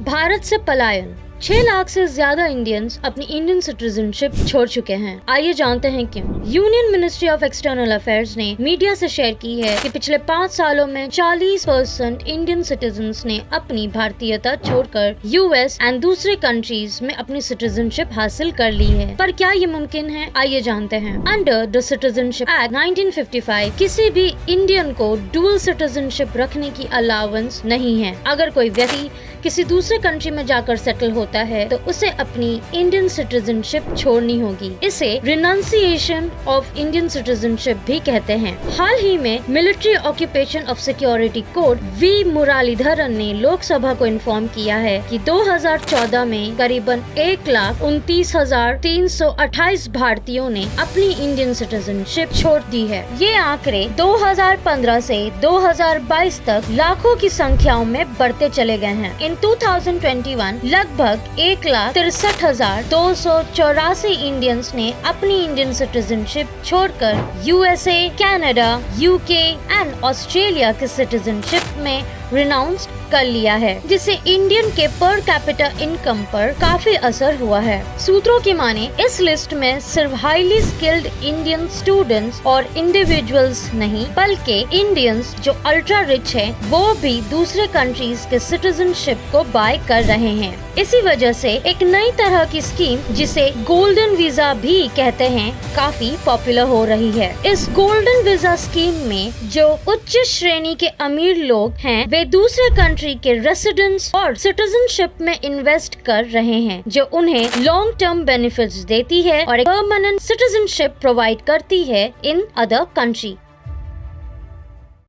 भारत से पलायन। 6 लाख से ज्यादा इंडियंस अपनी इंडियन सिटीजनशिप छोड़ चुके हैं। आइए जानते हैं क्यों। Union ministry of external affairs ने मीडिया से शेयर की है कि पिछले 5 सालों में 40% इंडियन सिटीजन्स ने अपनी भारतीयता छोड़कर यूएस एंड दूसरे कंट्रीज में अपनी सिटीजनशिप हासिल कर ली है। पर क्या ये मुमकिन है? आइए जानते हैं। अंडर द सिटीजनशिप एक्ट 1955 किसी भी इंडियन को डुअल सिटीजनशिप रखने की अलाउंस नहीं है। अगर कोई व्यक्ति किसी दूसरे कंट्री में जाकर सेटल होता है तो उसे अपनी इंडियन सिटीजनशिप छोड़नी होगी। इसे रिनाउंसिएशन ऑफ इंडियन सिटीजनशिप भी कहते हैं। हाल ही में military occupation of security code V Muraleedharan ने लोकसभा को इन्फॉर्म किया है कि 2014 में करीबन 1,29,328 भारतीयों ने अपनी इंडियन सिटीजनशिप छोड़ दी है। ये आंकड़े 2015 से 2022 तक लाखों की संख्याओं में बढ़ते चले गए हैं। इन 2021 लगभग 1,63,284 इंडियंस ने अपनी इंडियन सिटीजनशिप छोड़कर USA, Canada, UK and Australia के सिटीजनशिप में रिनाउंस कर लिया है, जिससे इंडियन के पर कैपिटा इनकम पर काफी असर हुआ है। सूत्रों की माने इस लिस्ट में सिर्फ हाईली स्किल्ड इंडियन स्टूडेंट्स और इंडिविजुअल्स नहीं बल्कि इंडियंस जो अल्ट्रा रिच है वो भी दूसरे कंट्रीज के सिटीजनशिप को बाय कर रहे हैं। इसी वजह से एक नई तरह की स्कीम जिसे गोल्डन वीजा भी कहते हैं काफी पॉपुलर हो रही है। इस गोल्डन वीजा स्कीम में जो उच्च श्रेणी के अमीर लोग हैं वे दूसरे कंट्री के रेसिडेंट्स और सिटीजनशिप में इन्वेस्ट कर रहे हैं, जो उन्हें लॉन्ग टर्म बेनिफिट्स देती है और एक परमानेंट सिटीजनशिप प्रोवाइड करती है इन अदर कंट्री।